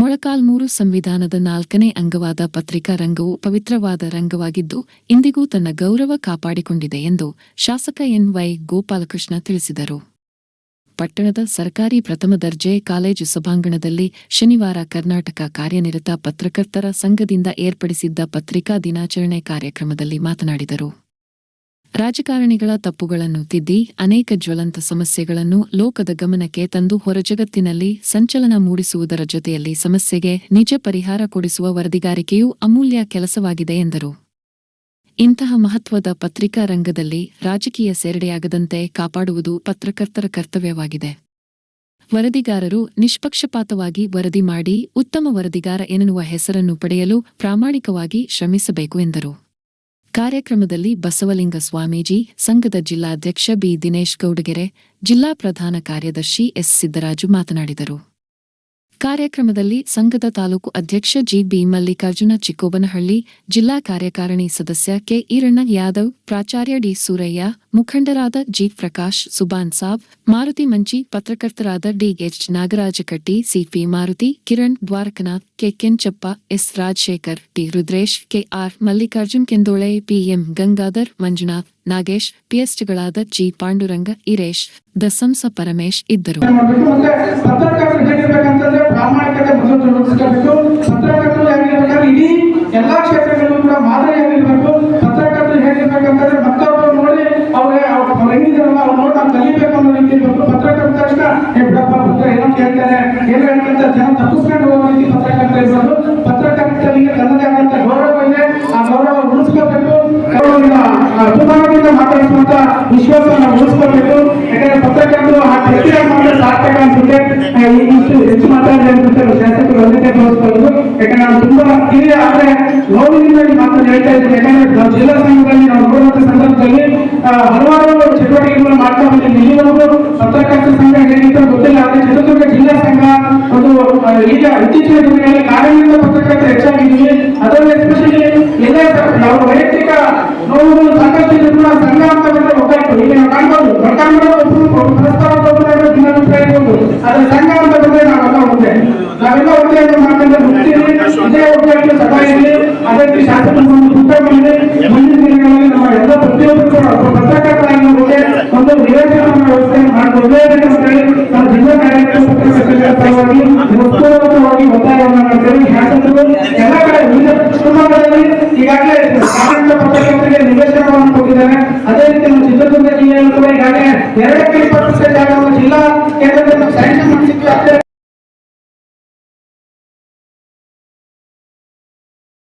ಮೊಳಕಾಲ್ಮೂರು ಸಂವಿಧಾನದ 4ನೇ ಅಂಗವಾದ ಪತ್ರಿಕಾ ರಂಗವು ಪವಿತ್ರವಾದ ರಂಗವಾಗಿದ್ದು ಇಂದಿಗೂ ತನ್ನ ಗೌರವ ಕಾಪಾಡಿಕೊಂಡಿದೆ ಎಂದು ಶಾಸಕ ಎನ್.ವೈ. ಗೋಪಾಲಕೃಷ್ಣ ತಿಳಿಸಿದರು. ಪಟ್ಟಣದ ಸರ್ಕಾರಿ ಪ್ರಥಮ ದರ್ಜೆ ಕಾಲೇಜು ಸಭಾಂಗಣದಲ್ಲಿ ಶನಿವಾರ ಕರ್ನಾಟಕ ಕಾರ್ಯನಿರತ ಪತ್ರಕರ್ತರ ಸಂಘದಿಂದ ಏರ್ಪಡಿಸಿದ್ದ ಪತ್ರಿಕಾ ದಿನಾಚರಣೆ ಕಾರ್ಯಕ್ರಮದಲ್ಲಿ ಮಾತನಾಡಿದರು. ರಾಜಕಾರಣಿಗಳ ತಪ್ಪುಗಳನ್ನು ತಿದ್ದಿ ಅನೇಕ ಜ್ವಲಂತ ಸಮಸ್ಯೆಗಳನ್ನು ಲೋಕದ ಗಮನಕ್ಕೆ ತಂದು ಹೊರಜಗತ್ತಿನಲ್ಲಿ ಸಂಚಲನ ಮೂಡಿಸುವುದರ ಜೊತೆಯಲ್ಲಿ ಸಮಸ್ಯೆಗೆ ನಿಜ ಪರಿಹಾರ ಕೊಡಿಸುವ ವರದಿಗಾರಿಕೆಯೂ ಅಮೂಲ್ಯ ಕೆಲಸವಾಗಿದೆ ಎಂದರು. ಇಂತಹ ಮಹತ್ವದ ಪತ್ರಿಕಾ ರಂಗದಲ್ಲಿ ರಾಜಕೀಯ ಸೇರ್ಡೆಯಾಗದಂತೆ ಕಾಪಾಡುವುದು ಪತ್ರಕರ್ತರ ಕರ್ತವ್ಯವಾಗಿದೆ. ವರದಿಗಾರರು ನಿಷ್ಪಕ್ಷಪಾತವಾಗಿ ವರದಿ ಮಾಡಿ ಉತ್ತಮ ವರದಿಗಾರ ಎನ್ನುವ ಹೆಸರನ್ನು ಪಡೆಯಲು ಪ್ರಾಮಾಣಿಕವಾಗಿ ಶ್ರಮಿಸಬೇಕು ಎಂದರು. ಕಾರ್ಯಕ್ರಮದಲ್ಲಿ ಬಸವಲಿಂಗ ಸ್ವಾಮೀಜಿ, ಸಂಘದ ಜಿಲ್ಲಾಧ್ಯಕ್ಷ ಬಿ. ದಿನೇಶ್ ಗೌಡಗೆರೆ, ಜಿಲ್ಲಾ ಪ್ರಧಾನ ಕಾರ್ಯದರ್ಶಿ ಎಸ್. ಸಿದ್ದರಾಜು ಮಾತನಾಡಿದರು. ಕಾರ್ಯಕ್ರಮದಲ್ಲಿ ಸಂಘದ ತಾಲೂಕು ಅಧ್ಯಕ್ಷ ಜಿ. ಬಿ. ಮಲ್ಲಿಕಾರ್ಜುನ ಚಿಕ್ಕೋಬನಹಳ್ಳಿ, ಜಿಲ್ಲಾ ಕಾರ್ಯಕಾರಿಣಿ ಸದಸ್ಯ ಕೆ. ಈರಣ್ಣ ಯಾದವ್, ಪ್ರಾಚಾರ್ಯ ಡಿ. ಸೂರಯ್ಯ, ಮುಖಂಡರಾದ ಜಿ. ಪ್ರಕಾಶ್, ಸುಬಾನ್ ಸಾಬ್, ಮಾರುತಿ ಮಂಚಿ, ಪತ್ರಕರ್ತರಾದ D. H. Nagarajakatti, C. P. Maruti, Kiran, Dwarakanath, K. Kenchappa, S. Rajashekhar, T. Rudresh, K. R. Mallikarjun Kendole, P. M. Gangadhar, Manjunath, Nagesh, ಪಿಎಸ್ಟಿಗಳಾದ ಜಿ. ಪಾಂಡುರಂಗ, ಈರೇಶ್, ದಸಂಸ ಪರಮೇಶ್ ಇದ್ದರು. ಪ್ರಾಮಾಣಿಕತೆ ಪತ್ರಕರ್ತರು ಹೇಗಿರ್ಬೇಕಾದ್ರೆ ಇಡೀ ಎಲ್ಲಾ ಕ್ಷೇತ್ರಗಳಲ್ಲೂ ಕೂಡ ಮಾದರಿಯಾಗಿರ್ಬೇಕು. ಪತ್ರಕರ್ತರು ಹೇಗಿರ್ಬೇಕಂತಂದ್ರೆ ಮತ್ತೊಬ್ಬರು ನೋಡಿ ಅವ್ರು ಹೆಂಗಿದಾರಲ್ಲ ಅವ್ರು ನೋಡಿ ನಾವು ಕಲಿಬೇಕು ಅನ್ನೋ ರೀತಿ ಇರ್ಬೇಕು. ಪತ್ರಕರ್ತ ತಕ್ಷಣ ಬಿಡಪ್ಪ ಪತ್ರ ಏನೋ ಕೇಳ್ತಾರೆ ಏನು ಹೇಳ್ತಂತ ಜನ ತಪ್ಪಿಸ್ಕೊಂಡು ಹೋಗೋ ರೀತಿ ಪತ್ರಕರ್ತ ಇರ್ಬೋದು. ಪತ್ರಕರ್ತರಿಗೆ ತನ್ನದೇ ಆದಂತ ಗೌರವ ಇದೆ, ಆ ಗೌರವ ಉಳಿಸ್ಕೋಬೇಕು. ಅಭಿಮಾನದಿಂದ ಮಾತಾಡಿಸುವಂತ ವಿಶ್ವಾಸವನ್ನು ಉಳಿಸ್ಕೋಬೇಕು. ಯಾಕಂದ್ರೆ ಪತ್ರಕರ್ತರು ಆ ಪ್ರತಿಯಾಗಿ ಮಾಡಿದ್ರೆ ಸಾರ್ಥಕ ಅನ್ಸುತ್ತೆ. ಇಷ್ಟು ಹೆಚ್ಚು ಮಾತಾಡಿದ್ರೆ ಅನ್ಸುತ್ತೆ ಶಾಸಕರು ಅದಕ್ಕೆ ತೋರಿಸ್ಕೊಳ್ಳೋದು. ಯಾಕಂದ್ರೆ ನಾವು ತುಂಬಾ ಹಿರಿಯ ಆದ್ರೆ ನೋವಿನಿಂದ ಮಾತನ್ನು ಹೇಳ್ತಾ ಇದ್ದೀವಿ. ಯಾಕಂದ್ರೆ ಜಿಲ್ಲಾ ಸಂಘದಲ್ಲಿ ನಾವು ನೋಡುವಂತ ಸಂದರ್ಭದಲ್ಲಿ ಹಲವಾರು ಚಟುವಟಿಕೆಗಳನ್ನು ಮಾಡ್ತಾ ಬಂದಿದ್ದೀವಿ. ಇಲ್ಲಿವರೆಗೂ ಪತ್ರಕರ್ತರ ಸಂಘ ಹೇಗಿತ್ತು ಗೊತ್ತಿಲ್ಲ. ಆದ್ರೆ ಚಿತ್ರದುರ್ಗ ಜಿಲ್ಲಾ ಸಂಘ ಒಂದು ಈಗ ಇತ್ತೀಚಿನ ದಿನಗಳಲ್ಲಿ ಕಾರ್ಯನಿರತ ಪತ್ರಕರ್ತರು ಹೆಚ್ಚಾಗಿದ್ದೀವಿ. ಅದರಲ್ಲಿ ಎಸ್ಪೆಷಲಿ ಎಲ್ಲೇ ನಾವು ವೈಯಕ್ತಿಕ ನೋವುಗಳು ಸಾಕಷ್ಟು ಇದ್ರು ಕೂಡ ಸಂಘ ಅಂತ ಬಂದ್ರೆ ಒಗ್ಗಟ್ಟು ಈಗ ನಾವು ಕಾಣ್ಬೋದು. ಪರಸ್ಪರ ಭಿನ್ನಾಭಿಪ್ರಾಯ ಇರ್ಬೋದು, ಆದ್ರೆ ಸಂಘ ಅಂತ ಬಂದ್ರೆ ನಾವೆಲ್ಲ ಒಂದೇ ಅಂತ ಮಾಡ್ಕೊಂಡ್ರೆ ಮುಗ್ತೀವಿ. ಇದೇ ಒಗ್ಗಟ್ಟು ಸದಾ ಇರಲಿ. ಅದಕ್ಕೆ ಶಾಸಕರು ಒಂದು ಪುಟ್ಟ ಮಾಡಿದೆ. ಮುಂದಿನ ದಿನಗಳಲ್ಲಿ ನಮ್ಮ ಎಲ್ಲ ಪ್ರತಿಯೊಬ್ಬರು ಪತ್ರಕರ್ತರಾಗಿರೋದಕ್ಕೆ ಒಂದು ನಿವೇಶನ ವ್ಯವಸ್ಥೆ ಮಾಡಿಕೊಡ್ಲೇಬೇಕು ಅಂತ ಹೇಳಿ ನಾವು ಜಿಲ್ಲಾ ಕಾರ್ಯಕರ್ತರ ಪರವಾಗಿ ಮುಕ್ತವಾಗಿ ಒತ್ತಾಯವನ್ನು ಮಾಡ್ತೇವೆ. ಶಾಸಕರು ಎಲ್ಲ ಕಡೆ ವಿವಿಧ ಕುಟುಂಬಗಳಲ್ಲಿ ಈಗಾಗಲೇ ಕಾರ್ಮಿಕ ಪತ್ರಕರ್ತರಿಗೆ ನಿವೇಶನವನ್ನು ಕೊಟ್ಟಿದ್ದಾರೆ. ಅದೇ ರೀತಿ ನಮ್ಮ ಚಿತ್ರದುರ್ಗ ಜಿಲ್ಲೆಯಲ್ಲೂ ಕೂಡ ಈಗಾಗಲೇ 2